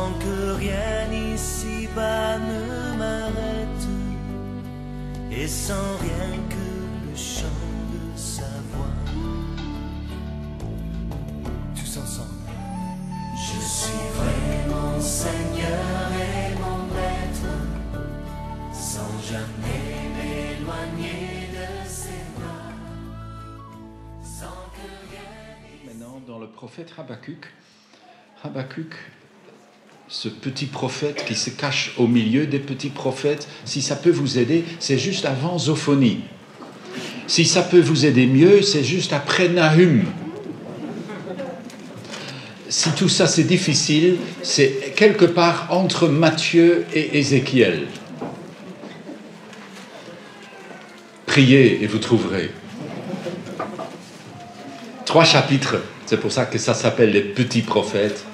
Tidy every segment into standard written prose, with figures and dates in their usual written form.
sans que rien ici-bas ne m'arrête, et sans rien que le chant de sa voix. Tous ensemble. Je suivrai mon Seigneur et mon Maître, sans jamais m'éloigner de ses bras, sans que rien. Maintenant, dans le prophète Habakkuk, ce petit prophète qui se cache au milieu des petits prophètes, si ça peut vous aider, c'est juste avant Zophonie. Si ça peut vous aider mieux, c'est juste après Nahum. Si tout ça c'est difficile, c'est quelque part entre Matthieu et Ézéchiel. Priez et vous trouverez. 3 chapitres, c'est pour ça que ça s'appelle les petits prophètes.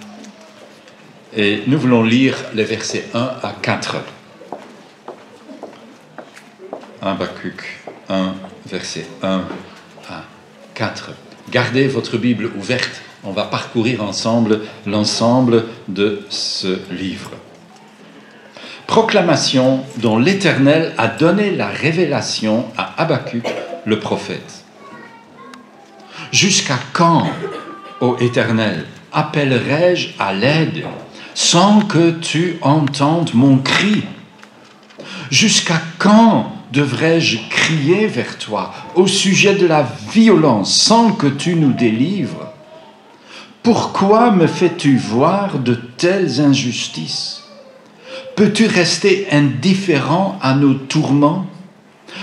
Et nous voulons lire les versets 1 à 4. Habakkuk 1, verset 1 à 4. Gardez votre Bible ouverte. On va parcourir ensemble l'ensemble de ce livre. Proclamation dont l'Éternel a donné la révélation à Habakkuk, le prophète. Jusqu'à quand, ô Éternel, appellerai-je à l'aide sans que tu entendes mon cri? Jusqu'à quand devrais-je crier vers toi au sujet de la violence sans que tu nous délivres? Pourquoi me fais-tu voir de telles injustices? Peux-tu rester indifférent à nos tourments?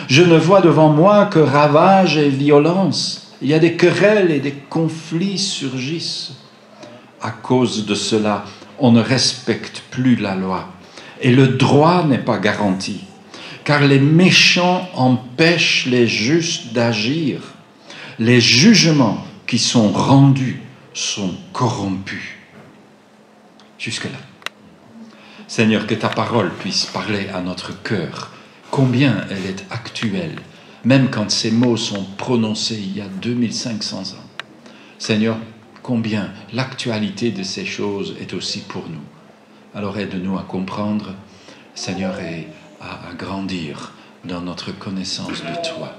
Je ne vois devant moi que ravages et violence. Il y a des querelles et des conflits surgissent. À cause de cela, on ne respecte plus la loi. Et le droit n'est pas garanti. Car les méchants empêchent les justes d'agir. Les jugements qui sont rendus sont corrompus. Jusque-là. Seigneur, que ta parole puisse parler à notre cœur. Combien elle est actuelle, même quand ces mots sont prononcés il y a 2500 ans. Seigneur, combien l'actualité de ces choses est aussi pour nous. Alors aide-nous à comprendre, Seigneur, et à grandir dans notre connaissance de toi.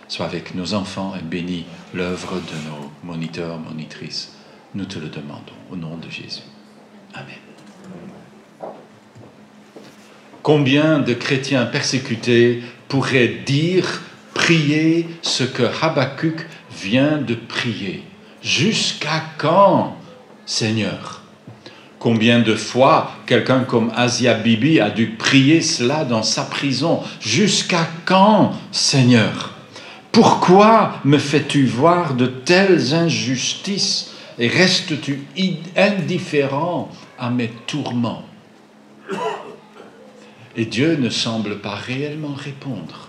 Sois avec nos enfants et bénis l'œuvre de nos moniteurs, monitrices. Nous te le demandons au nom de Jésus. Amen. Combien de chrétiens persécutés pourraient dire, prier ce que Habakkuk vient de prier? Jusqu'à quand, Seigneur? Combien de fois quelqu'un comme Asia Bibi a dû prier cela dans sa prison? Jusqu'à quand, Seigneur? Pourquoi me fais-tu voir de telles injustices et restes-tu indifférent à mes tourments? Et Dieu ne semble pas réellement répondre.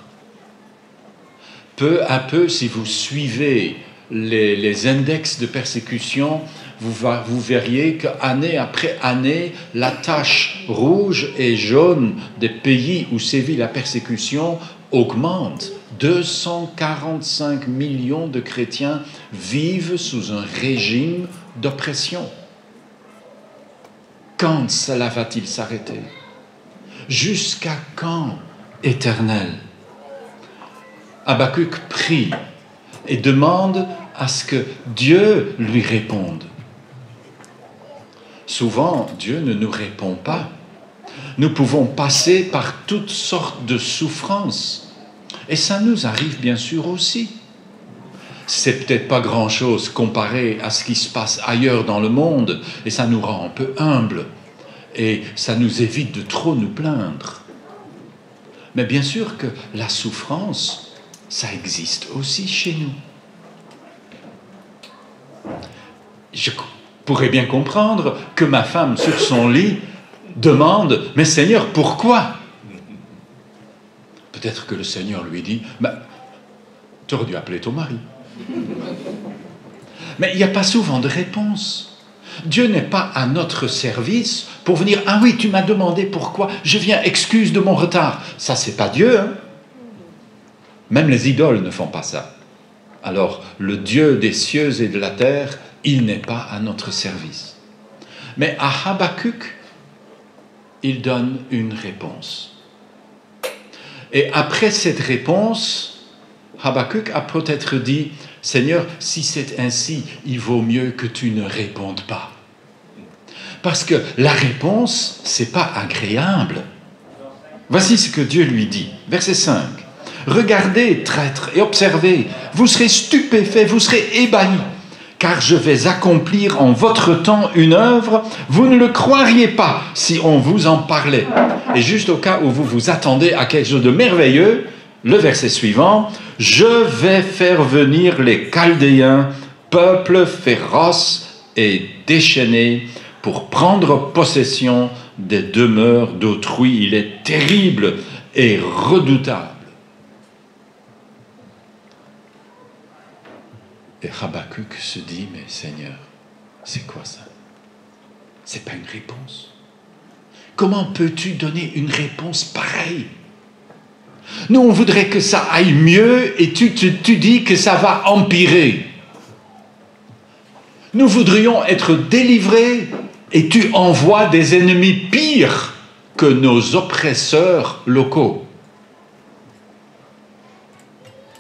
Peu à peu, si vous suivez les index de persécution, vous verriez qu'année après année, la tache rouge et jaune des pays où sévit la persécution augmente. 245 millions de chrétiens vivent sous un régime d'oppression. Quand cela va-t-il s'arrêter? Jusqu'à quand, Éternel? Habakkuk prie et demande à ce que Dieu lui réponde. Souvent, Dieu ne nous répond pas. Nous pouvons passer par toutes sortes de souffrances. Et ça nous arrive bien sûr aussi. C'est peut-être pas grand-chose comparé à ce qui se passe ailleurs dans le monde, et ça nous rend un peu humbles, et ça nous évite de trop nous plaindre. Mais bien sûr que la souffrance, ça existe aussi chez nous. Je pourrais bien comprendre que ma femme, sur son lit, demande « Mais Seigneur, pourquoi ?» Peut-être que le Seigneur lui dit « Tu aurais dû appeler ton mari. » Mais il n'y a pas souvent de réponse. Dieu n'est pas à notre service pour venir « Ah oui, tu m'as demandé pourquoi, je viens, excuse de mon retard. » Ça, c'est pas Dieu, hein? Même les idoles ne font pas ça. Alors, le Dieu des cieux et de la terre, il n'est pas à notre service. Mais à Habakkuk, il donne une réponse. Et après cette réponse, Habakkuk a peut-être dit, « Seigneur, si c'est ainsi, il vaut mieux que tu ne répondes pas. » Parce que la réponse, c'est pas agréable. Voici ce que Dieu lui dit. Verset 5. « Regardez, traîtres, et observez, vous serez stupéfaits, vous serez ébahis, car je vais accomplir en votre temps une œuvre, vous ne le croiriez pas si on vous en parlait. » Et juste au cas où vous vous attendez à quelque chose de merveilleux, le verset suivant, « Je vais faire venir les Chaldéens, peuple féroce et déchaîné, pour prendre possession des demeures d'autrui. Il est terrible et redoutable. » Et Habakkuk se dit, mais Seigneur, c'est quoi ça? C'est pas une réponse. Comment peux-tu donner une réponse pareille? Nous, on voudrait que ça aille mieux et tu dis que ça va empirer. Nous voudrions être délivrés et tu envoies des ennemis pires que nos oppresseurs locaux.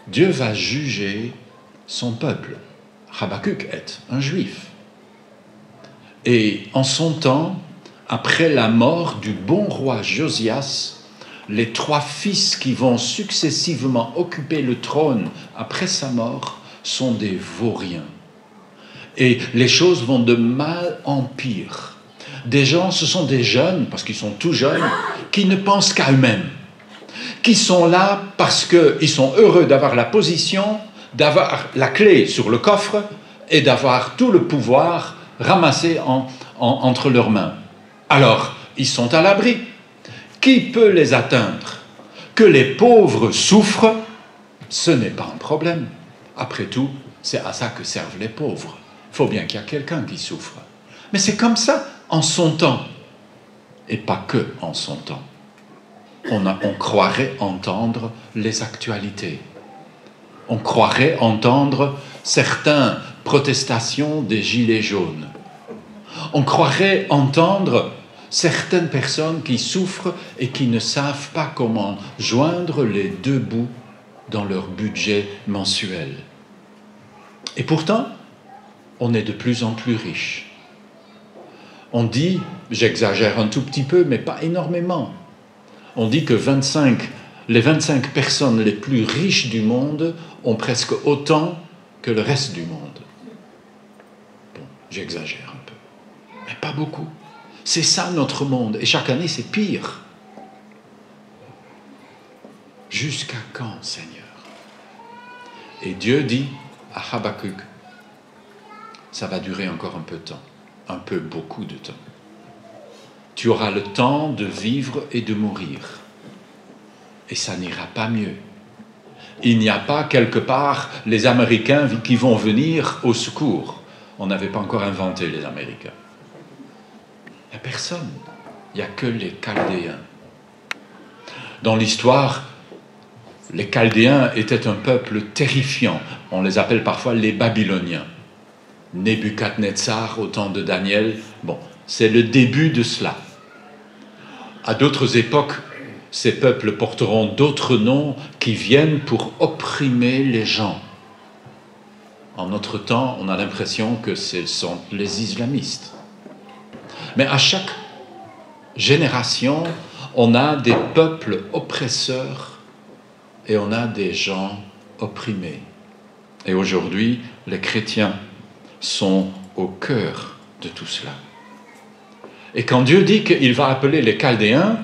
Dieu va juger son peuple. Habakkuk est un juif. Et en son temps, après la mort du bon roi Josias, les 3 fils qui vont successivement occuper le trône après sa mort sont des vauriens. Et les choses vont de mal en pire. Des gens, ce sont des jeunes, parce qu'ils sont tout jeunes, qui ne pensent qu'à eux-mêmes, qui sont là parce qu'ils sont heureux d'avoir la position, d'avoir la clé sur le coffre et d'avoir tout le pouvoir ramassé entre leurs mains. Alors, ils sont à l'abri. Qui peut les atteindre? Que les pauvres souffrent, ce n'est pas un problème. Après tout, c'est à ça que servent les pauvres. Il faut bien qu'il y ait quelqu'un qui souffre. Mais c'est comme ça en son temps. Et pas que en son temps. On croirait entendre les actualités. On croirait entendre certaines protestations des gilets jaunes. On croirait entendre certaines personnes qui souffrent et qui ne savent pas comment joindre les 2 bouts dans leur budget mensuel. Et pourtant, on est de plus en plus riche. On dit, j'exagère un tout petit peu, mais pas énormément, on dit que les 25 personnes les plus riches du monde ont presque autant que le reste du monde. Bon, j'exagère un peu, mais pas beaucoup. C'est ça notre monde, et chaque année c'est pire. Jusqu'à quand, Seigneur? Et Dieu dit à Habakkuk, ça va durer encore un peu de temps, un peu beaucoup de temps. Tu auras le temps de vivre et de mourir, et ça n'ira pas mieux. Il n'y a pas quelque part les Américains qui vont venir au secours. On n'avait pas encore inventé les Américains. Il n'y a personne. Il n'y a que les Chaldéens. Dans l'histoire, les Chaldéens étaient un peuple terrifiant. On les appelle parfois les Babyloniens. Nebuchadnezzar au temps de Daniel. Bon, c'est le début de cela. À d'autres époques, ces peuples porteront d'autres noms qui viennent pour opprimer les gens. En notre temps, on a l'impression que ce sont les islamistes. Mais à chaque génération, on a des peuples oppresseurs et on a des gens opprimés. Et aujourd'hui, les chrétiens sont au cœur de tout cela. Et quand Dieu dit qu'il va appeler les Chaldéens,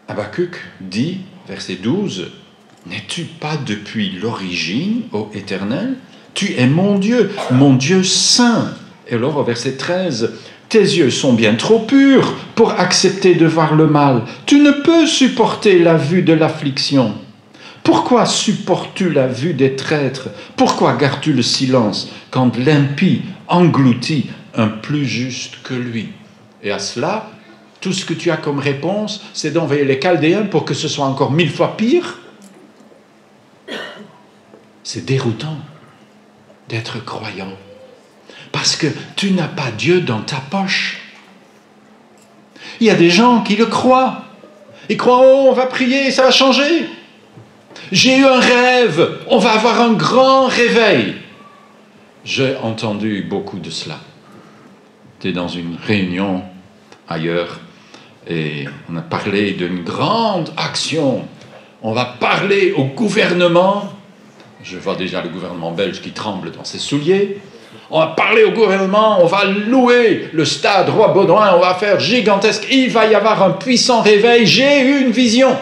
Habakkuk dit, verset 12, « N'es-tu pas depuis l'origine, ô Éternel? Tu es mon Dieu saint. » Et alors au verset 13, « Tes yeux sont bien trop purs pour accepter de voir le mal. Tu ne peux supporter la vue de l'affliction. Pourquoi supportes-tu la vue des traîtres? Pourquoi gardes-tu le silence quand l'impie engloutit un plus juste que lui? » Et à cela, tout ce que tu as comme réponse, c'est d'envoyer les Chaldéens pour que ce soit encore 1000 fois pire. C'est déroutant d'être croyant. parce que tu n'as pas Dieu dans ta poche. Il y a des gens qui le croient. Ils croient, oh, on va prier, ça va changer. J'ai eu un rêve, on va avoir un grand réveil. J'ai entendu beaucoup de cela. J'étais dans une réunion ailleurs et on a parlé d'une grande action. On va parler au gouvernement. Je vois déjà le gouvernement belge qui tremble dans ses souliers. On va parler au gouvernement, on va louer le stade Roi-Baudouin, on va faire gigantesque. Il va y avoir un puissant réveil. J'ai eu une vision.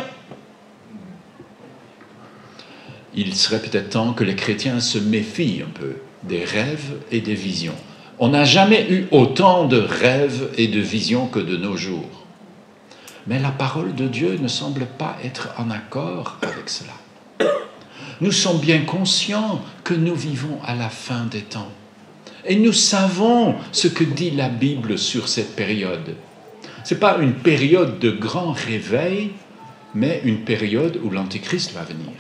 Il serait peut-être temps que les chrétiens se méfient un peu des rêves et des visions. On n'a jamais eu autant de rêves et de visions que de nos jours. Mais la parole de Dieu ne semble pas être en accord avec cela. Nous sommes bien conscients que nous vivons à la fin des temps. Et nous savons ce que dit la Bible sur cette période. Ce n'est pas une période de grand réveil, mais une période où l'Antéchrist va venir.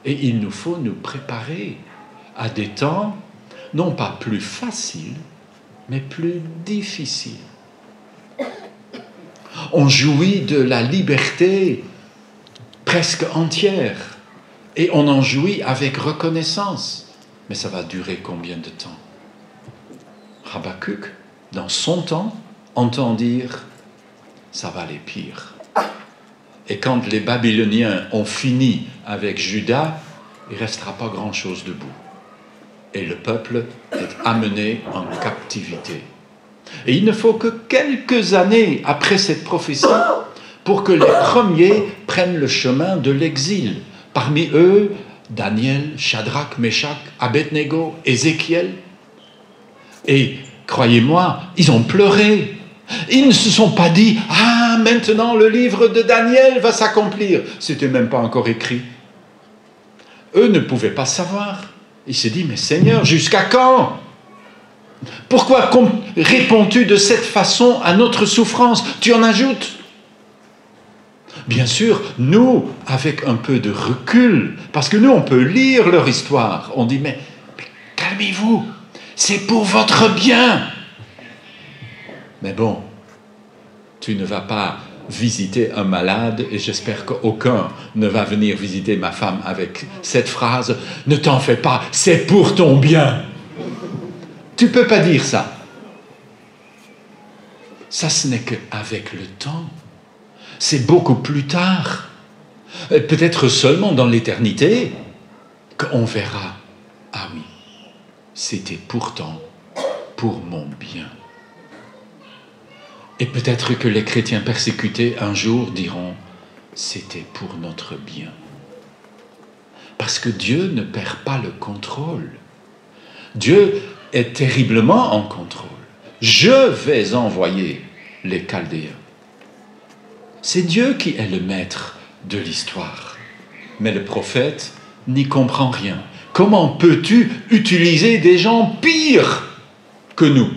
Et il nous faut nous préparer à des temps, non pas plus faciles, mais plus difficiles. On jouit de la liberté presque entière, et on en jouit avec reconnaissance. Mais ça va durer combien de temps? Habakkuk, dans son temps, entend dire « ça va aller pire ». Et quand les Babyloniens ont fini avec Juda, il ne restera pas grand-chose debout. Et le peuple est amené en captivité. Et il ne faut que quelques années après cette prophétie pour que les premiers prennent le chemin de l'exil. Parmi eux, Daniel, Shadrach, Meshach, Abednego, Ézéchiel. Et croyez-moi, ils ont pleuré. Ils ne se sont pas dit « Ah, maintenant le livre de Daniel va s'accomplir ». C'était même pas encore écrit. Eux ne pouvaient pas savoir. Ils se disent « Mais Seigneur, jusqu'à quand ? Pourquoi réponds-tu de cette façon à notre souffrance ? Tu en ajoutes ?» Bien sûr, nous, avec un peu de recul, parce que nous, on peut lire leur histoire. On dit « Mais calmez-vous, c'est pour votre bien !» Mais bon, tu ne vas pas visiter un malade, et j'espère qu'aucun ne va venir visiter ma femme avec cette phrase « Ne t'en fais pas, c'est pour ton bien !» Tu ne peux pas dire ça. Ça, ce n'est qu'avec le temps. C'est beaucoup plus tard, peut-être seulement dans l'éternité, qu'on verra « Ah oui, c'était pourtant pour mon bien ». Et peut-être que les chrétiens persécutés un jour diront « C'était pour notre bien ». Parce que Dieu ne perd pas le contrôle. Dieu est terriblement en contrôle. Je vais envoyer les Chaldéens. C'est Dieu qui est le maître de l'histoire. Mais le prophète n'y comprend rien. Comment peux-tu utiliser des gens pires que nous?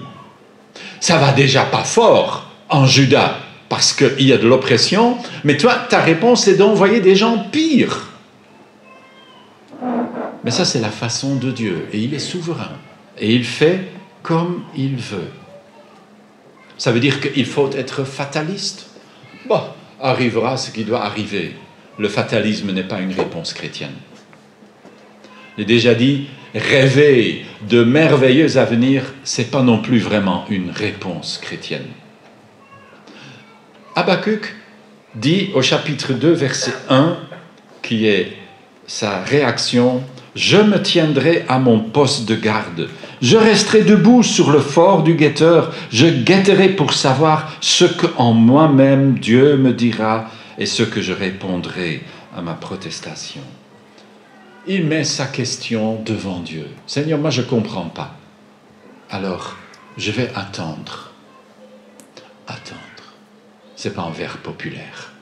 Ça va déjà pas fort en Juda, parce qu'il y a de l'oppression, mais toi, ta réponse est d'envoyer des gens pires. Mais ça, c'est la façon de Dieu, et il est souverain, et il fait comme il veut. Ça veut dire qu'il faut être fataliste. Bon, arrivera ce qui doit arriver. Le fatalisme n'est pas une réponse chrétienne. J'ai déjà dit, rêver de merveilleux avenirs, ce n'est pas non plus vraiment une réponse chrétienne. Habakkuk dit au chapitre 2, verset 1, qui est sa réaction, « Je me tiendrai à mon poste de garde, je resterai debout sur le fort du guetteur, je guetterai pour savoir ce qu'en moi-même Dieu me dira et ce que je répondrai à ma protestation. » Il met sa question devant Dieu. « Seigneur, moi je ne comprends pas. Alors, je vais attendre. » Attendre. Ce n'est pas un vers populaire.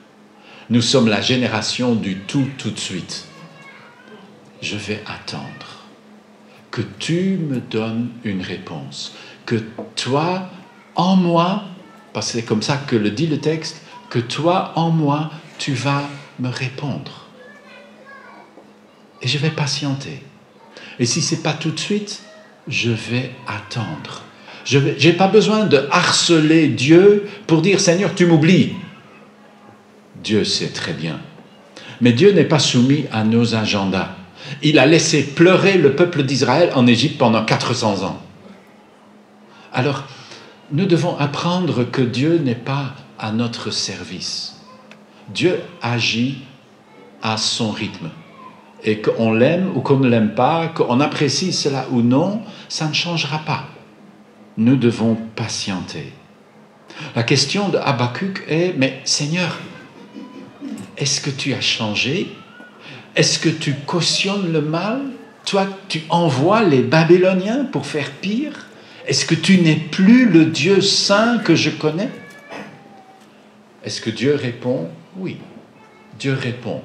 Nous sommes la génération du tout de suite. Je vais attendre que tu me donnes une réponse, que toi, en moi, parce que c'est comme ça que le dit le texte, que toi, en moi, tu vas me répondre. Et je vais patienter. Et si ce n'est pas tout de suite, je vais attendre. Je n'ai pas besoin de harceler Dieu pour dire « Seigneur, tu m'oublies ». Dieu sait très bien. Mais Dieu n'est pas soumis à nos agendas. Il a laissé pleurer le peuple d'Israël en Égypte pendant 400 ans. Alors, nous devons apprendre que Dieu n'est pas à notre service. Dieu agit à son rythme. Et qu'on l'aime ou qu'on ne l'aime pas, qu'on apprécie cela ou non, ça ne changera pas. Nous devons patienter. La question de Habakkuk est, mais Seigneur, est-ce que tu as changé? Est-ce que tu cautionnes le mal? Toi, tu envoies les Babyloniens pour faire pire? Est-ce que tu n'es plus le Dieu saint que je connais? Est-ce que Dieu répond? Oui, Dieu répond.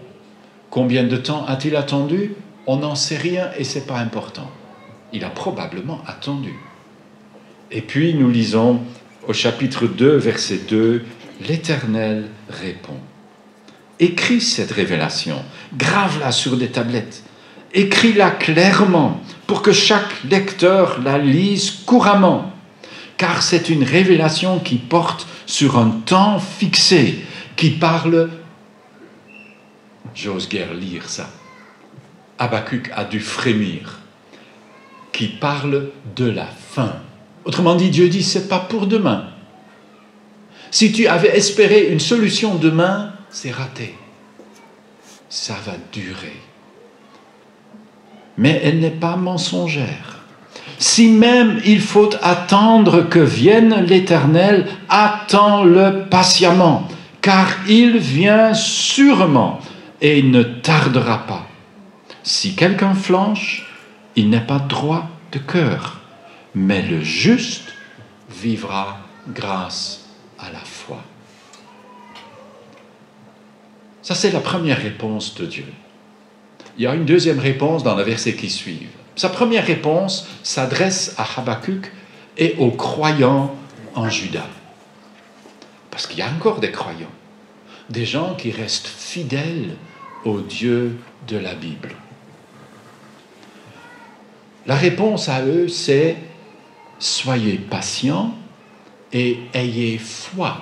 Combien de temps a-t-il attendu? On n'en sait rien et ce n'est pas important. Il a probablement attendu. Et puis nous lisons au chapitre 2, verset 2, « L'Éternel répond. » Écris cette révélation, grave-la sur des tablettes, écris-la clairement pour que chaque lecteur la lise couramment, car c'est une révélation qui porte sur un temps fixé, qui parle... J'ose guère lire ça. Habakkuk a dû frémir, qui parle de la fin. Autrement dit, Dieu dit, c'est pas pour demain. Si tu avais espéré une solution demain, c'est raté. Ça va durer. Mais elle n'est pas mensongère. Si même il faut attendre que vienne l'Éternel, attends-le patiemment, car il vient sûrement et il ne tardera pas. Si quelqu'un flanche, il n'est pas droit de cœur, mais le juste vivra grâce à la foi. Ça, c'est la première réponse de Dieu. Il y a une deuxième réponse dans les versets qui suivent. Sa première réponse s'adresse à Habakkuk et aux croyants en Juda. Parce qu'il y a encore des croyants, des gens qui restent fidèles au Dieu de la Bible. La réponse à eux, c'est « Soyez patients et ayez foi ».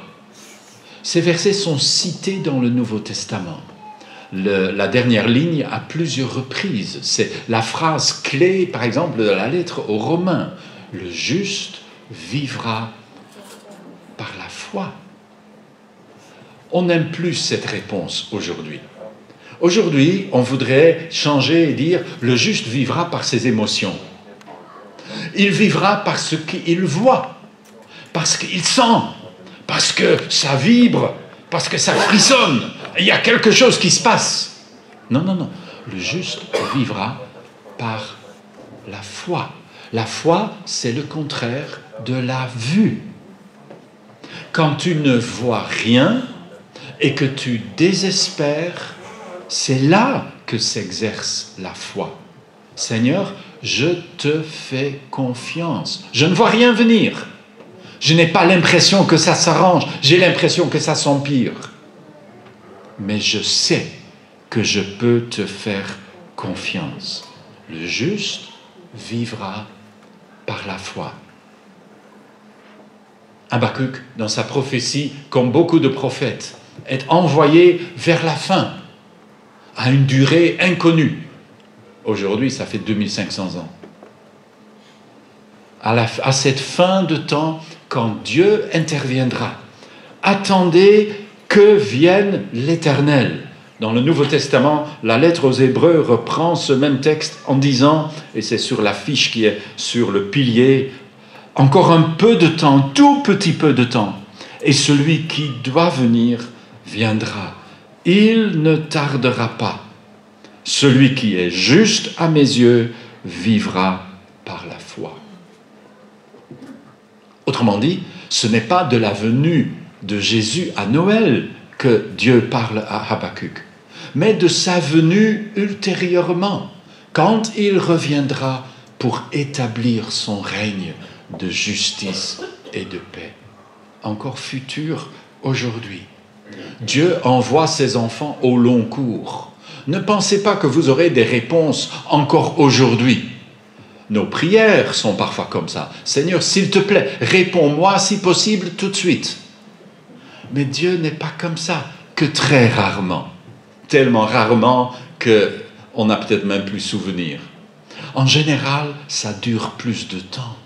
Ces versets sont cités dans le Nouveau Testament. La dernière ligne à plusieurs reprises. C'est la phrase clé, par exemple, de la lettre aux Romains. « Le juste vivra par la foi ». On n'aime plus cette réponse aujourd'hui. Aujourd'hui, on voudrait changer et dire « le juste vivra par ses émotions ». Il vivra par ce qu'il voit, parce qu'il sent, parce que ça vibre, parce que ça frissonne. Il y a quelque chose qui se passe. Non, non, non. Le juste vivra par la foi. La foi, c'est le contraire de la vue. Quand tu ne vois rien et que tu désespères, c'est là que s'exerce la foi. Seigneur, je te fais confiance. Je ne vois rien venir. Je n'ai pas l'impression que ça s'arrange. J'ai l'impression que ça s'empire. Mais je sais que je peux te faire confiance. Le juste vivra par la foi. Habakkuk, dans sa prophétie, comme beaucoup de prophètes, est envoyé vers la fin, à une durée inconnue. Aujourd'hui, ça fait 2500 ans. À cette fin de temps, quand Dieu interviendra, attendez que vienne l'Éternel. Dans le Nouveau Testament, la lettre aux Hébreux reprend ce même texte en disant, et c'est sur l'affiche qui est sur le pilier, encore un peu de temps, tout petit peu de temps, et celui qui doit venir viendra. Il ne tardera pas. Celui qui est juste à mes yeux vivra par la foi. Autrement dit, ce n'est pas de la venue de Jésus à Noël que Dieu parle à Habakkuk, mais de sa venue ultérieurement, quand il reviendra pour établir son règne de justice et de paix. Encore futur aujourd'hui. Dieu envoie ses enfants au long cours. Ne pensez pas que vous aurez des réponses encore aujourd'hui. Nos prières sont parfois comme ça. Seigneur, s'il te plaît, réponds-moi si possible tout de suite. Mais Dieu n'est pas comme ça, que très rarement. Tellement rarement qu'on n'a peut-être même plus souvenir. En général, ça dure plus de temps.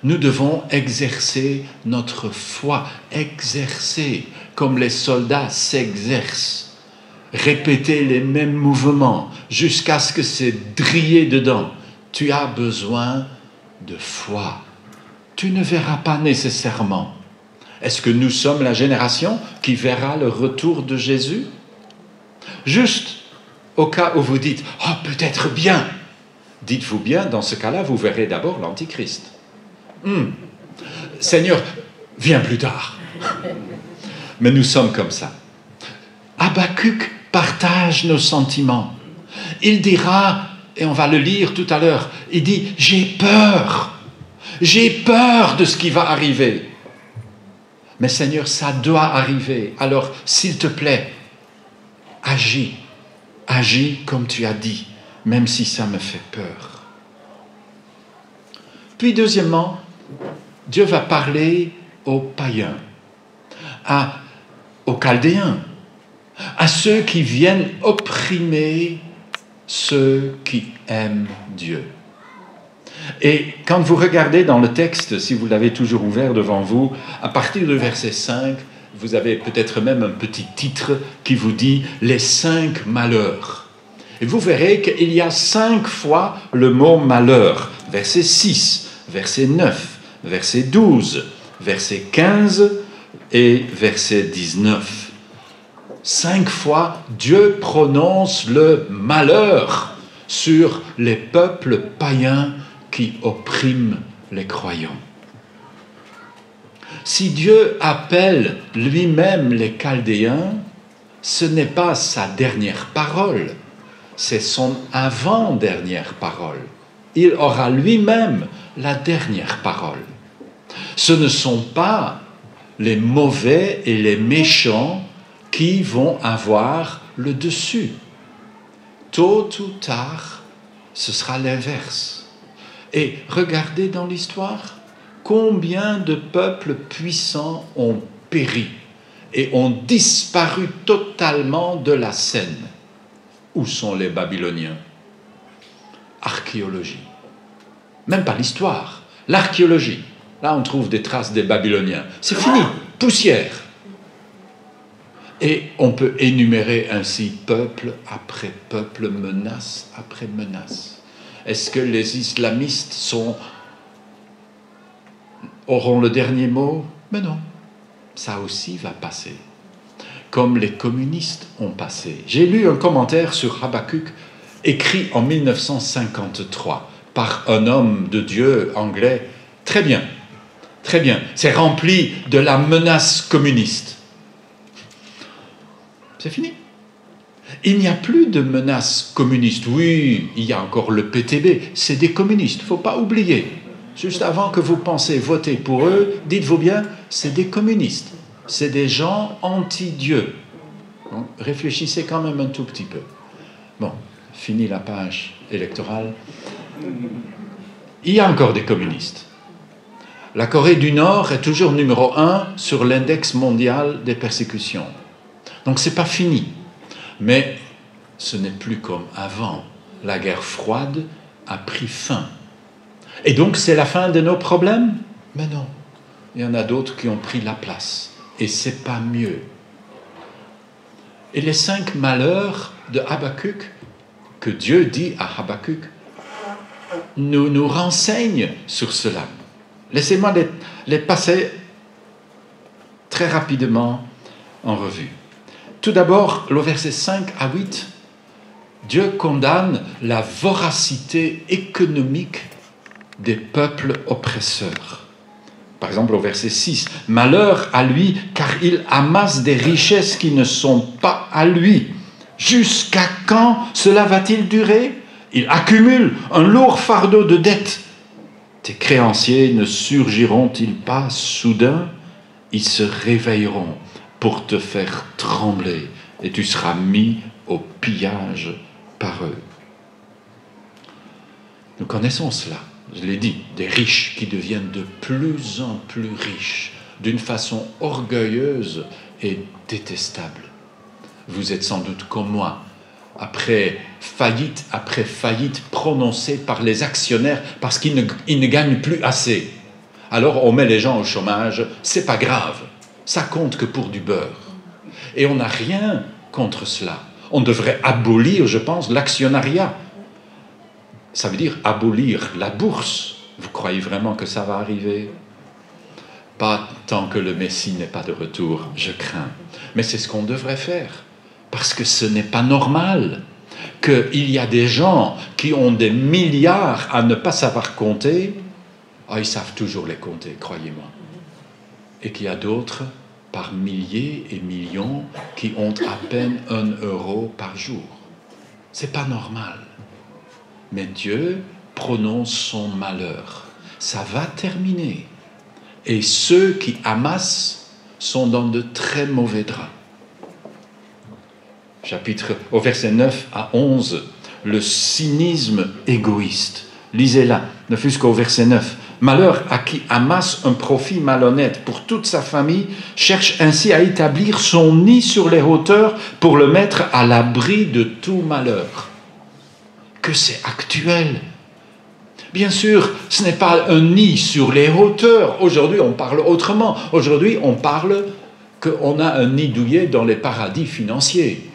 Nous devons exercer notre foi, exercer comme les soldats s'exercent, répéter les mêmes mouvements jusqu'à ce que c'est drillé dedans. Tu as besoin de foi. Tu ne verras pas nécessairement. Est-ce que nous sommes la génération qui verra le retour de Jésus? Juste au cas où vous dites « Oh, peut-être bien !» Dites-vous bien, dans ce cas-là, vous verrez d'abord l'Antichrist. Seigneur, viens plus tard. Mais nous sommes comme ça. Habakkuk partage nos sentiments. Il dira, et on va le lire tout à l'heure, il dit, j'ai peur de ce qui va arriver. Mais Seigneur, ça doit arriver. Alors, s'il te plaît, agis comme tu as dit, même si ça me fait peur. Puis deuxièmement, Dieu va parler aux païens, aux Chaldéens, à ceux qui viennent opprimer ceux qui aiment Dieu. Et quand vous regardez dans le texte, si vous l'avez toujours ouvert devant vous, à partir du verset 5, vous avez peut-être même un petit titre qui vous dit « Les 5 malheurs ». Et vous verrez qu'il y a 5 fois le mot « malheur ». Verset 6, verset 9, verset 12, verset 15 et verset 19. 5 fois, Dieu prononce le malheur sur les peuples païens qui oppriment les croyants. Si Dieu appelle lui-même les Chaldéens, ce n'est pas sa dernière parole, c'est son avant-dernière parole. Il aura lui-même la dernière parole. Ce ne sont pas les mauvais et les méchants qui vont avoir le dessus. Tôt ou tard, ce sera l'inverse. Et regardez dans l'histoire, combien de peuples puissants ont péri et ont disparu totalement de la scène. Où sont les Babyloniens? Archéologie. Même pas l'histoire, l'archéologie. Là, on trouve des traces des Babyloniens. C'est fini, poussière. Et on peut énumérer ainsi peuple après peuple, menace après menace. Est-ce que les islamistes auront le dernier mot? Mais non, ça aussi va passer. Comme les communistes ont passé. J'ai lu un commentaire sur Habakkuk écrit en 1953 par un homme de Dieu anglais. Très bien, très bien. C'est rempli de la menace communiste. C'est fini. Il n'y a plus de menace communiste. Oui, il y a encore le PTB. C'est des communistes, il ne faut pas oublier. Juste avant que vous pensiez voter pour eux, dites-vous bien, c'est des communistes. C'est des gens anti-Dieu. Donc, réfléchissez quand même un tout petit peu. Bon, fini la page électorale. Il y a encore des communistes. La Corée du Nord est toujours numéro 1 sur l'index mondial des persécutions. Donc ce n'est pas fini. Mais ce n'est plus comme avant. La guerre froide a pris fin. Et donc c'est la fin de nos problèmes? Mais non. Il y en a d'autres qui ont pris la place. Et c'est pas mieux. Et les 5 malheurs de Habakkuk, que Dieu dit à Habakkuk, nous renseignent sur cela. Laissez-moi les passer très rapidement en revue. Tout d'abord, le verset 5 à 8, Dieu condamne la voracité économique des peuples oppresseurs. Par exemple, au verset 6, « Malheur à lui, car il amasse des richesses qui ne sont pas à lui. Jusqu'à quand cela va-t-il durer? Il accumule un lourd fardeau de dettes. Tes créanciers ne surgiront-ils pas soudain? Ils se réveilleront pour te faire trembler, et tu seras mis au pillage par eux. » Nous connaissons cela, je l'ai dit, des riches qui deviennent de plus en plus riches, d'une façon orgueilleuse et détestable. Vous êtes sans doute comme moi, après faillite prononcée par les actionnaires parce qu'ils ne gagnent plus assez. Alors on met les gens au chômage, c'est pas grave, ça compte que pour du beurre. Et on n'a rien contre cela. On devrait abolir, je pense, l'actionnariat. Ça veut dire abolir la bourse. Vous croyez vraiment que ça va arriver? Pas tant que le Messie n'est pas de retour, je crains. Mais c'est ce qu'on devrait faire. Parce que ce n'est pas normal qu'il y a des gens qui ont des milliards à ne pas savoir compter. Ah, ils savent toujours les compter, croyez-moi. Et qu'il y a d'autres, par milliers et millions, qui ont à peine 1 euro par jour. C'est pas normal. Mais Dieu prononce son malheur. Ça va terminer. Et ceux qui amassent sont dans de très mauvais draps. Au verset 9 à 11, le cynisme égoïste. Lisez-la, ne fût-ce qu'au verset 9. Malheur à qui amasse un profit malhonnête pour toute sa famille, cherche ainsi à établir son nid sur les hauteurs pour le mettre à l'abri de tout malheur. Que c'est actuel. Bien sûr, ce n'est pas un nid sur les hauteurs. Aujourd'hui, on parle autrement. Aujourd'hui, on parle qu'on a un nid douillet dans les paradis financiers,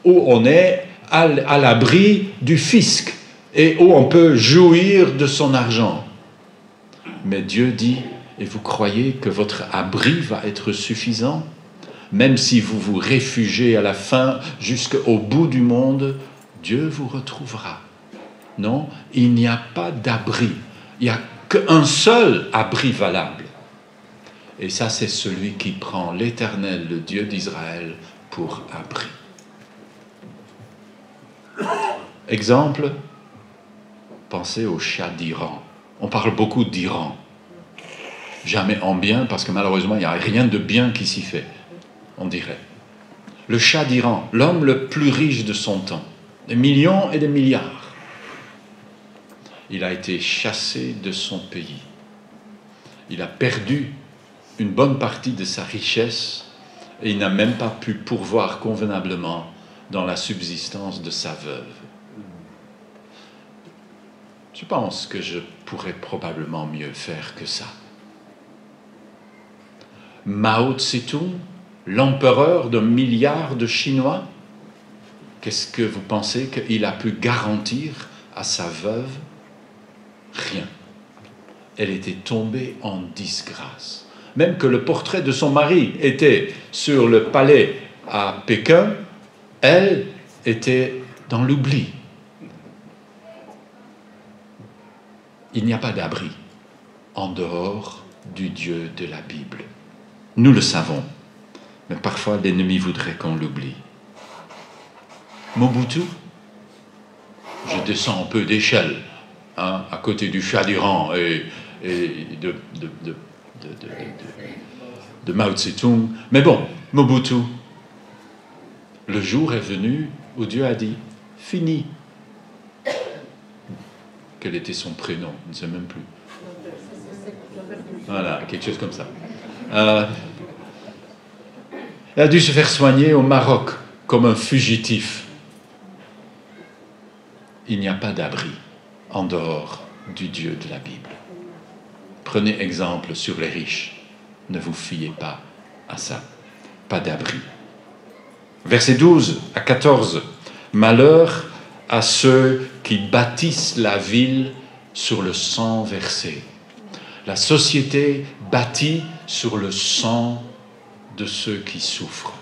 où on est à l'abri du fisc et où on peut jouir de son argent. Mais Dieu dit, et vous croyez que votre abri va être suffisant? Même si vous vous réfugiez à la fin jusqu'au bout du monde, Dieu vous retrouvera. Non, il n'y a pas d'abri. Il n'y a qu'un seul abri valable. Et ça, c'est celui qui prend l'Éternel, le Dieu d'Israël, pour abri. Exemple, pensez au Shah d'Iran. On parle beaucoup d'Iran. Jamais en bien, parce que malheureusement, il n'y a rien de bien qui s'y fait, on dirait. Le Shah d'Iran, l'homme le plus riche de son temps, des millions et des milliards. Il a été chassé de son pays. Il a perdu une bonne partie de sa richesse et il n'a même pas pu pourvoir convenablement dans la subsistance de sa veuve. Je pense que je pourrais probablement mieux faire que ça. Mao Tse-tung, l'empereur d'un milliard de Chinois, qu'est-ce que vous pensez qu'il a pu garantir à sa veuve? Rien. Elle était tombée en disgrâce. Même que le portrait de son mari était sur le palais à Pékin, elle était dans l'oubli. Il n'y a pas d'abri en dehors du Dieu de la Bible. Nous le savons, mais parfois l'ennemi voudrait qu'on l'oublie. Mobutu, je descends un peu d'échelle, à côté du Shah d'Iran et de Mao Tse-tung. Mais bon, Mobutu, le jour est venu où Dieu a dit « fini ». Quel était son prénom? Je ne sais même plus. Voilà, quelque chose comme ça. Il a dû se faire soigner au Maroc comme un fugitif. Il n'y a pas d'abri en dehors du Dieu de la Bible. Prenez exemple sur les riches. Ne vous fiez pas à ça. Pas d'abri. Versets 12 à 14. Malheur à ceux qui bâtissent la ville sur le sang versé. La société bâtit sur le sang de ceux qui souffrent.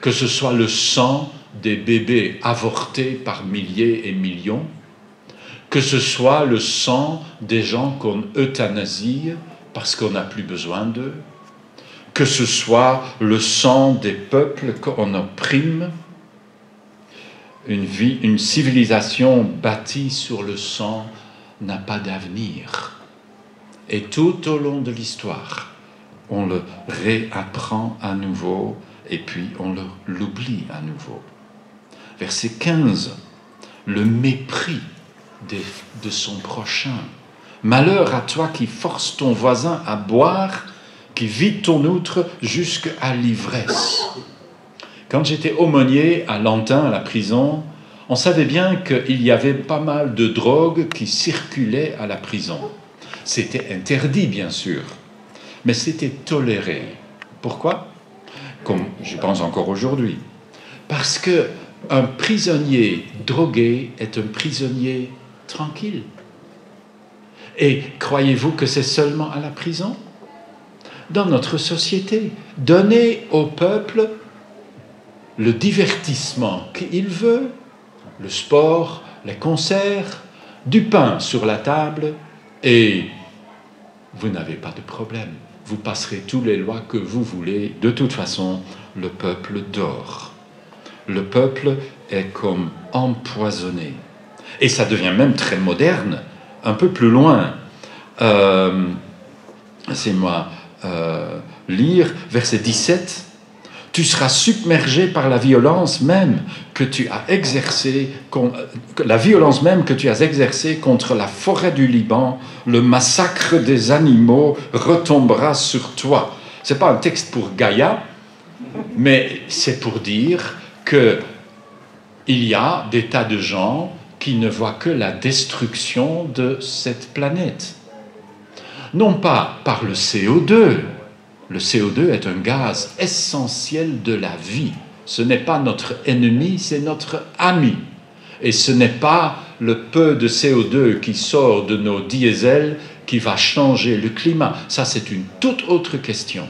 Que ce soit le sang des bébés avortés par milliers et millions, que ce soit le sang des gens qu'on euthanasie parce qu'on n'a plus besoin d'eux, que ce soit le sang des peuples qu'on opprime. Une civilisation bâtie sur le sang n'a pas d'avenir. Et tout au long de l'histoire, on le réapprend à nouveau et puis on l'oublie à nouveau. Verset 15, le mépris de son prochain. Malheur à toi qui force ton voisin à boire, qui vide ton outre jusqu'à l'ivresse. Quand j'étais aumônier à Lantin, à la prison, on savait bien qu'il y avait pas mal de drogues qui circulaient à la prison. C'était interdit, bien sûr, mais c'était toléré. Pourquoi? Comme je pense encore aujourd'hui. Parce qu'un prisonnier drogué est un prisonnier tranquille. Et croyez-vous que c'est seulement à la prison? Dans notre société, donner au peuple le divertissement qu'il veut, le sport, les concerts, du pain sur la table, et vous n'avez pas de problème. Vous passerez toutes les lois que vous voulez. De toute façon, le peuple dort. Le peuple est comme empoisonné. Et ça devient même très moderne, un peu plus loin. Laissez-moi lire verset 17. Tu seras submergé par la violence même que tu as exercée, la violence même que tu as exercée contre la forêt du Liban. Le massacre des animaux retombera sur toi. C'est pas un texte pour Gaïa, mais c'est pour dire que il y a des tas de gens qui ne voient que la destruction de cette planète. Non pas par le CO2. Le CO2 est un gaz essentiel de la vie. Ce n'est pas notre ennemi, c'est notre ami. Et ce n'est pas le peu de CO2 qui sort de nos diesels qui va changer le climat. Ça, c'est une toute autre question.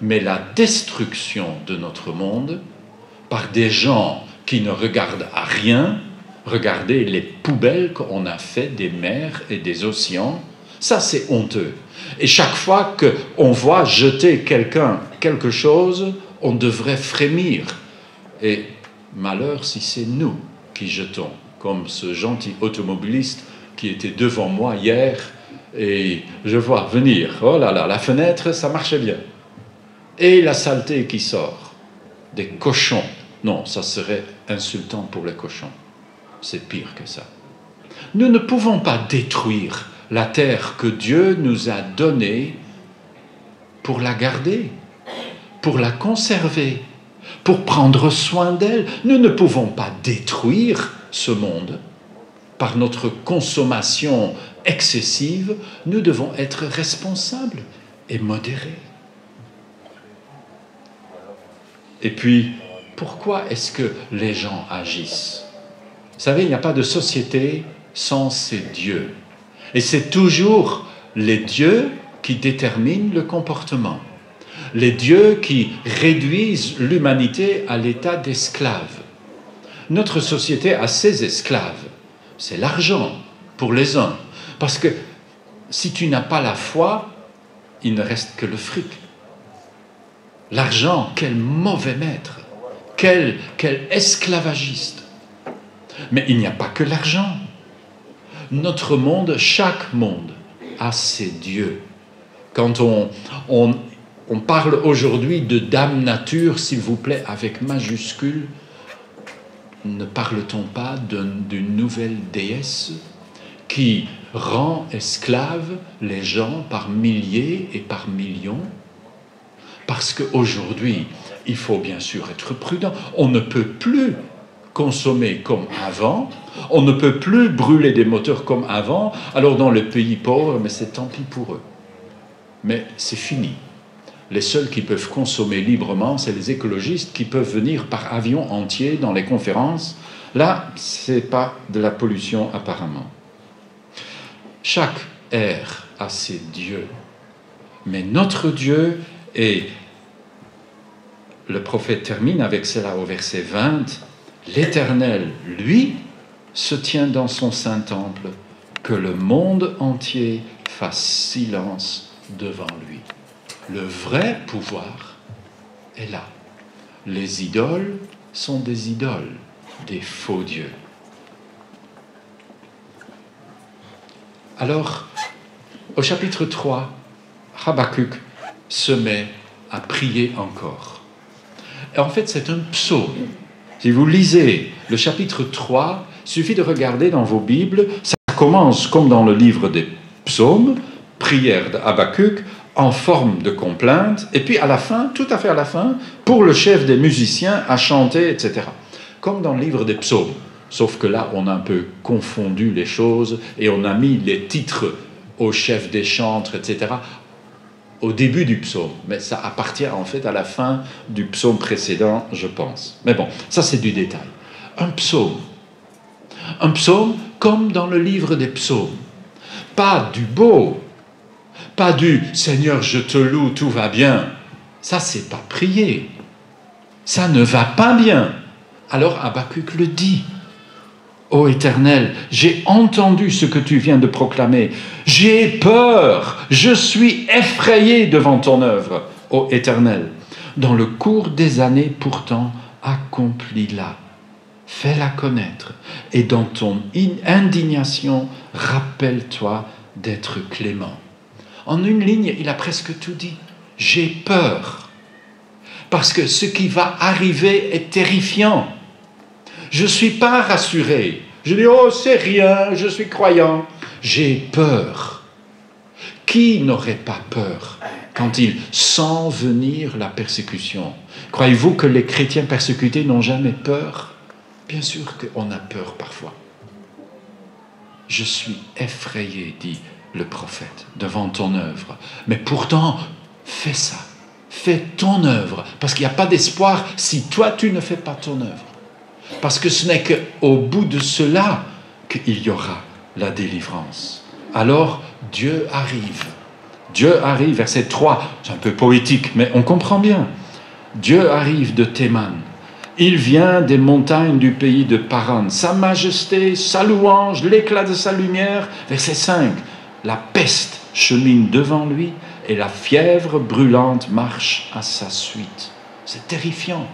Mais la destruction de notre monde par des gens qui ne regardent à rien, regardez les poubelles qu'on a fait des mers et des océans, ça c'est honteux. Et chaque fois qu'on voit jeter quelque chose, on devrait frémir. Et malheur si c'est nous qui jetons, comme ce gentil automobiliste qui était devant moi hier, et je vois venir, oh là là, la fenêtre, ça marchait bien. Et la saleté qui sort, des cochons. Non, ça serait insultant pour les cochons. C'est pire que ça. Nous ne pouvons pas détruire la terre que Dieu nous a donnée pour la garder, pour la conserver, pour prendre soin d'elle. Nous ne pouvons pas détruire ce monde par notre consommation excessive. Nous devons être responsables et modérés. Et puis, pourquoi est-ce que les gens agissent? Vous savez, il n'y a pas de société sans ces dieux. Et c'est toujours les dieux qui déterminent le comportement. Les dieux qui réduisent l'humanité à l'état d'esclave. Notre société a ses esclaves. C'est l'argent pour les uns. Parce que si tu n'as pas la foi, il ne reste que le fric. L'argent, quel mauvais maître, quel esclavagiste. Mais il n'y a pas que l'argent. Notre monde, chaque monde, a ses dieux. Quand on parle aujourd'hui de Dame Nature, s'il vous plaît, avec majuscule, ne parle-t-on pas d'une nouvelle déesse qui rend esclaves les gens par milliers et par millions? Parce qu'aujourd'hui, il faut bien sûr être prudent. On ne peut plus consommer comme avant, on ne peut plus brûler des moteurs comme avant. Alors dans les pays pauvres, mais c'est tant pis pour eux. Mais c'est fini. Les seuls qui peuvent consommer librement, c'est les écologistes qui peuvent venir par avion entier dans les conférences. Là, ce n'est pas de la pollution apparemment. Chaque ère a ses dieux. Mais notre Dieu est... Le prophète termine avec cela au verset 20. L'Éternel, lui, se tient dans son saint temple, que le monde entier fasse silence devant lui. Le vrai pouvoir est là. Les idoles sont des idoles, des faux dieux. Alors, au chapitre 3, Habakkuk se met à prier encore. Et en fait, c'est un psaume. Si vous lisez le chapitre 3, Il suffit de regarder dans vos Bibles, ça commence comme dans le livre des psaumes, prière d'Habakkuk, en forme de complainte, et puis à la fin, tout à fait à la fin, pour le chef des musiciens à chanter, etc. Comme dans le livre des psaumes. Sauf que là, on a un peu confondu les choses et on a mis les titres au chef des chantres, etc., au début du psaume. Mais ça appartient en fait à la fin du psaume précédent, je pense. Mais bon, ça c'est du détail. Un psaume comme dans le livre des psaumes. Pas du beau, pas du « Seigneur, je te loue, tout va bien ». Ça, c'est pas prier. Ça ne va pas bien. Alors Habakkuk le dit. Ô Éternel, j'ai entendu ce que tu viens de proclamer. J'ai peur, je suis effrayé devant ton œuvre, ô Éternel. Dans le cours des années, pourtant, accomplis-la. Fais-la connaître. Et dans ton indignation, rappelle-toi d'être clément. En une ligne, il a presque tout dit. J'ai peur. Parce que ce qui va arriver est terrifiant. Je ne suis pas rassuré. Je dis, oh, c'est rien, je suis croyant. J'ai peur. Qui n'aurait pas peur quand il sent venir la persécution? Croyez-vous que les chrétiens persécutés n'ont jamais peur? Bien sûr qu'on a peur parfois. Je suis effrayé, dit le prophète, devant ton œuvre. Mais pourtant, fais ça. Fais ton œuvre. Parce qu'il n'y a pas d'espoir si toi, tu ne fais pas ton œuvre. Parce que ce n'est qu'au bout de cela qu'il y aura la délivrance. Alors, Dieu arrive. Dieu arrive, verset 3, c'est un peu poétique, mais on comprend bien. Dieu arrive de Théman. Il vient des montagnes du pays de Paran. Sa majesté, sa louange, l'éclat de sa lumière. Verset 5, la peste chemine devant lui et la fièvre brûlante marche à sa suite. C'est terrifiant.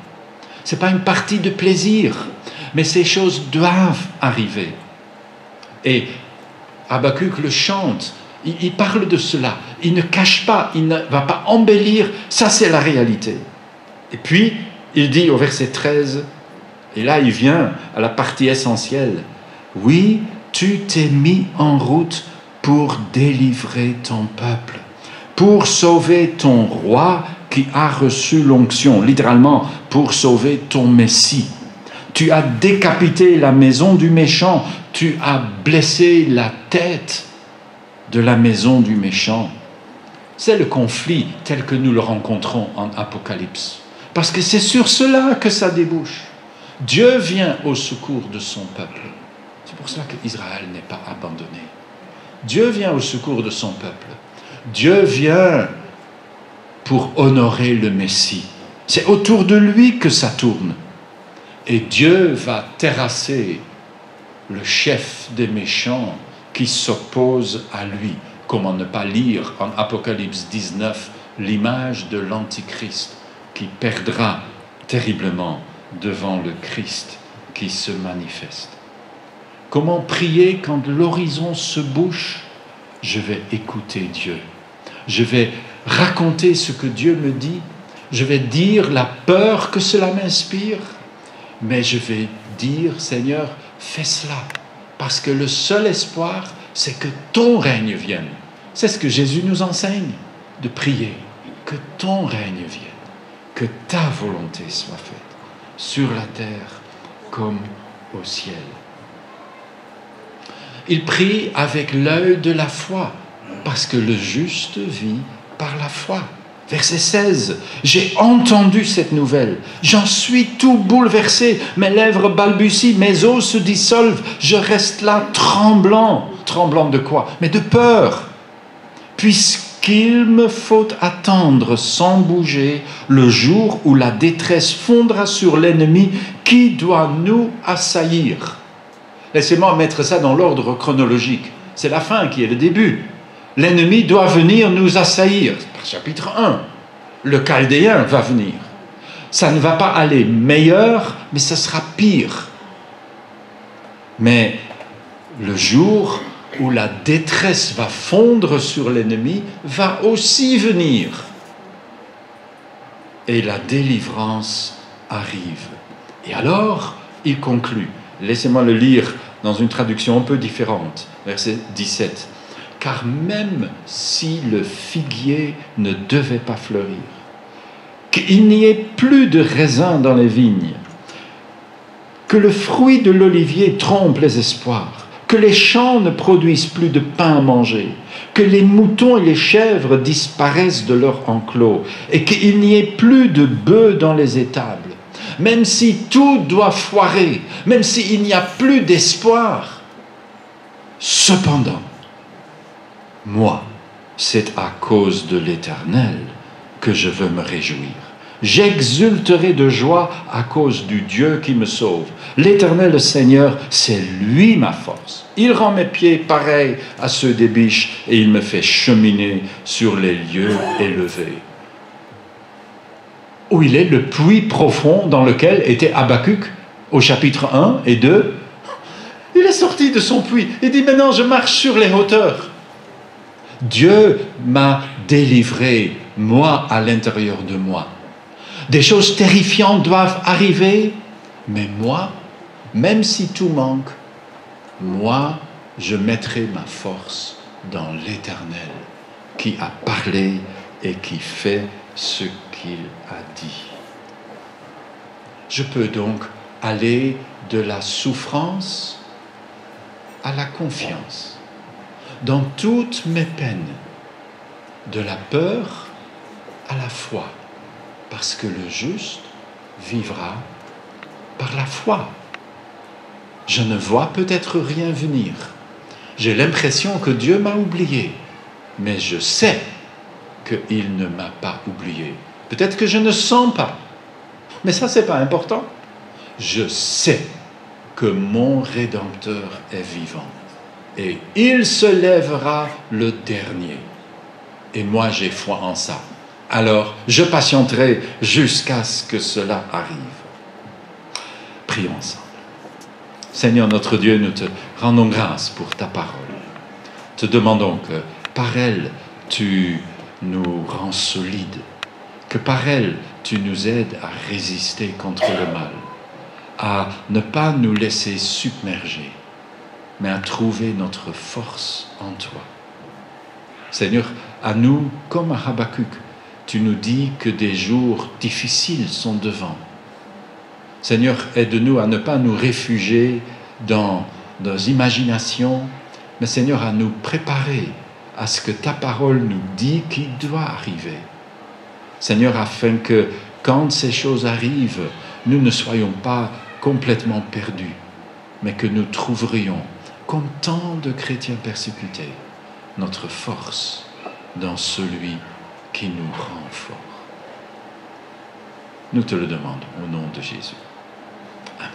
Ce n'est pas une partie de plaisir, mais ces choses doivent arriver. Et Habakkuk le chante, il parle de cela, il ne cache pas, il ne va pas embellir, ça c'est la réalité. Et puis, il dit au verset 13, et là il vient à la partie essentielle, « Oui, tu t'es mis en route pour délivrer ton peuple, pour sauver ton roi qui a reçu l'onction, littéralement, pour sauver ton Messie. Tu as décapité la maison du méchant, tu as blessé la tête de la maison du méchant. » C'est le conflit tel que nous le rencontrons en Apocalypse. Parce que c'est sur cela que ça débouche. Dieu vient au secours de son peuple. C'est pour cela qu'Israël n'est pas abandonné. Dieu vient au secours de son peuple. Dieu vient pour honorer le Messie. C'est autour de lui que ça tourne. Et Dieu va terrasser le chef des méchants qui s'oppose à lui. Comment ne pas lire en Apocalypse 19 l'image de l'Antichrist qui perdra terriblement devant le Christ qui se manifeste. Comment prier quand l'horizon se bouche? Je vais écouter Dieu. Je vais raconter ce que Dieu me dit. Je vais dire la peur que cela m'inspire. Mais je vais dire, Seigneur, fais cela. Parce que le seul espoir, c'est que ton règne vienne. C'est ce que Jésus nous enseigne, de prier. Que ton règne vienne. Que ta volonté soit faite, sur la terre comme au ciel. Il prie avec l'œil de la foi, parce que le juste vit par la foi. Verset 16, « J'ai entendu cette nouvelle, j'en suis tout bouleversé, mes lèvres balbutient, mes os se dissolvent, je reste là tremblant. » Tremblant de quoi? Mais de peur. « Puisqu'il me faut attendre sans bouger le jour où la détresse fondra sur l'ennemi qui doit nous assaillir. » Laissez-moi mettre ça dans l'ordre chronologique. C'est la fin qui est le début. L'ennemi doit venir nous assaillir. Chapitre 1. Le Chaldéen va venir. Ça ne va pas aller meilleur, mais ça sera pire. Mais le jour où la détresse va fondre sur l'ennemi va aussi venir. Et la délivrance arrive. Et alors, il conclut. Laissez-moi le lire dans une traduction un peu différente. Verset 17. Car même si le figuier ne devait pas fleurir, qu'il n'y ait plus de raisins dans les vignes, que le fruit de l'olivier trompe les espoirs, que les champs ne produisent plus de pain à manger, que les moutons et les chèvres disparaissent de leur enclos, et qu'il n'y ait plus de bœufs dans les étables, même si tout doit foirer, même s'il n'y a plus d'espoir, cependant, moi, c'est à cause de l'Éternel que je veux me réjouir. J'exulterai de joie à cause du Dieu qui me sauve. L'Éternel, le Seigneur, c'est lui ma force. Il rend mes pieds pareils à ceux des biches et il me fait cheminer sur les lieux élevés. Où il est le puits profond dans lequel était Habakkuk au chapitre 1 et 2. Il est sorti de son puits. Il dit maintenant je marche sur les hauteurs. Dieu m'a délivré, moi, à l'intérieur de moi. Des choses terrifiantes doivent arriver, mais moi, même si tout manque, moi, je mettrai ma force dans l'Éternel qui a parlé et qui fait ce qu'il a dit. Je peux donc aller de la souffrance à la confiance. Dans toutes mes peines, de la peur à la foi, parce que le juste vivra par la foi. Je ne vois peut-être rien venir. J'ai l'impression que Dieu m'a oublié, mais je sais qu'il ne m'a pas oublié. Peut-être que je ne sens pas, mais ça, c'est pas important. Je sais que mon Rédempteur est vivant. Et il se lèvera le dernier. Et moi, j'ai foi en ça. Alors, je patienterai jusqu'à ce que cela arrive. Prions ensemble. Seigneur notre Dieu, nous te rendons grâce pour ta parole. Te demandons que par elle, tu nous rends solides, que par elle, tu nous aides à résister contre le mal, à ne pas nous laisser submerger, mais à trouver notre force en toi. Seigneur, à nous, comme à Habakkuk, tu nous dis que des jours difficiles sont devant. Seigneur, aide-nous à ne pas nous réfugier dans nos imaginations, mais Seigneur, à nous préparer à ce que ta parole nous dit qui doit arriver. Seigneur, afin que quand ces choses arrivent, nous ne soyons pas complètement perdus, mais que nous trouverions, comme tant de chrétiens persécutés, notre force dans celui qui nous rend forts. Nous te le demandons au nom de Jésus. Amen.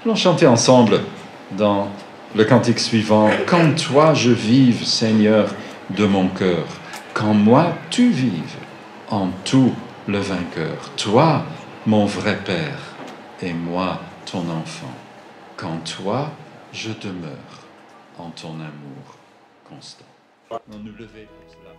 Allons chanter ensemble dans le cantique suivant. « Qu'en toi je vive, Seigneur, de mon cœur, qu'en moi tu vives, en tout le vainqueur. Toi, mon vrai Père, et moi, ton enfant. Qu'en toi je demeure, en ton amour constant. » On nous lever pour cela.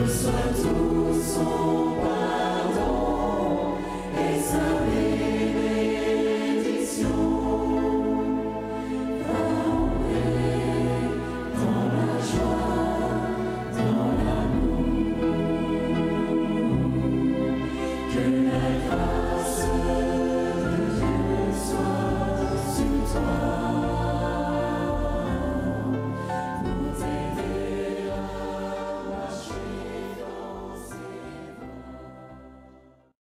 Reçois tout son pardon.